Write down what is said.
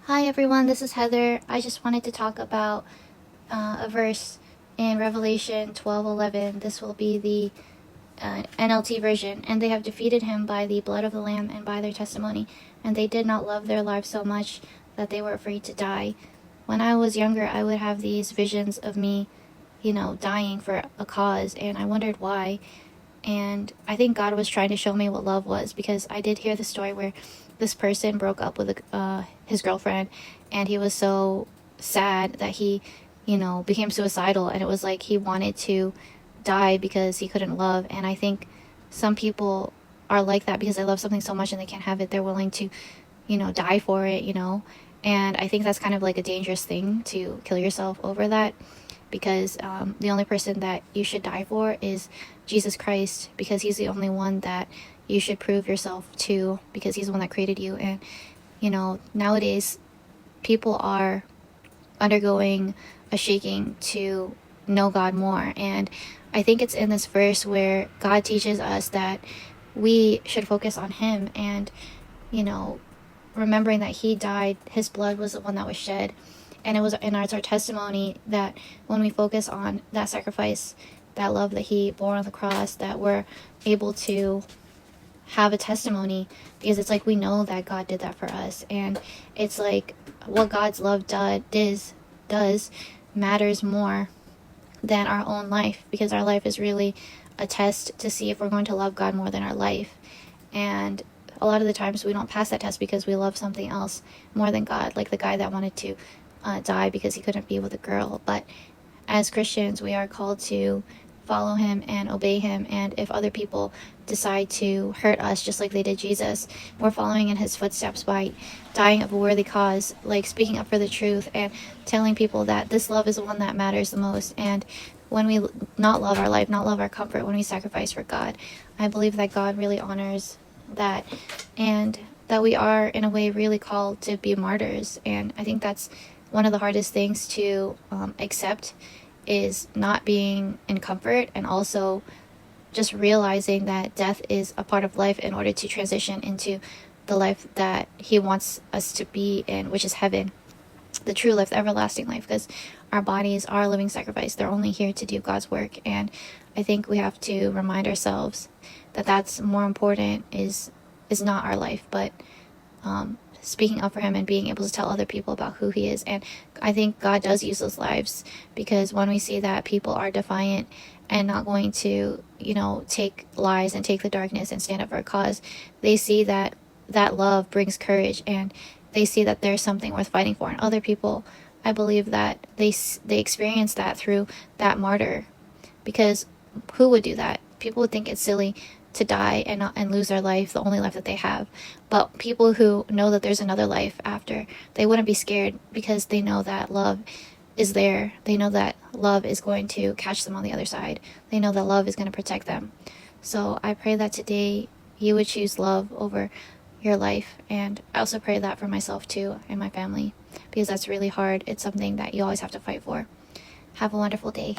Hi everyone, this is Heather. I just wanted to talk about a verse in Revelation 12:11. This will be the NLT version. And they have defeated him by the blood of the Lamb and by their testimony, and they did not love their lives so much that they were afraid to die. When I was younger, I would have these visions of me, dying for a cause, and I wondered why. And I think God was trying to show me what love was, because I did hear the story where this person broke up with his girlfriend, and he was so sad that he, became suicidal, and it was like he wanted to die because he couldn't love. And I think some people are like that because they love something so much and they can't have it. They're willing to, die for it. And I think that's kind of like a dangerous thing, to kill yourself over that, because the only person that you should die for is Jesus Christ, because he's the only one that you should prove yourself to, because he's the one that created you. And nowadays people are undergoing a shaking to know God more, and I think it's in this verse where God teaches us that we should focus on him, and remembering that he died, his blood was the one that was shed. And it's our testimony that when we focus on that sacrifice, that love that he bore on the cross, that we're able to have a testimony, because it's like we know that God did that for us. And it's like what God's love does matters more than our own life, because our life is really a test to see if we're going to love God more than our life. And a lot of the times we don't pass that test because we love something else more than God, like the guy that wanted to die because he couldn't be with a girl. But as Christians, we are called to follow him and obey him. And if other people decide to hurt us just like they did Jesus, we're following in his footsteps by dying of a worthy cause, like speaking up for the truth and telling people that this love is the one that matters the most. And when we not love our life, not love our comfort, when we sacrifice for God, I believe that God really honors that, and that we are in a way really called to be martyrs. And I think that's one of the hardest things to accept, is not being in comfort, and also just realizing that death is a part of life in order to transition into the life that he wants us to be in, which is heaven, the true life, the everlasting life, because our bodies are a living sacrifice. They're only here to do God's work. And I think we have to remind ourselves that that's more important, is not our life, but speaking up for him and being able to tell other people about who he is. And I think God does use those lives, because when we see that people are defiant and not going to, take lies and take the darkness and stand up for a cause, they see that love brings courage, and they see that there's something worth fighting for. And other people, I believe that they experience that through that martyr, because who would do that? People would think it's silly to die and lose their life, the only life that they have. But people who know that there's another life after, they wouldn't be scared, because they know that love is there. They know that love is going to catch them on the other side. They know that love is going to protect them. So I pray that today you would choose love over your life. And I also pray that for myself too, and my family, because that's really hard. It's something that you always have to fight for. Have a wonderful day.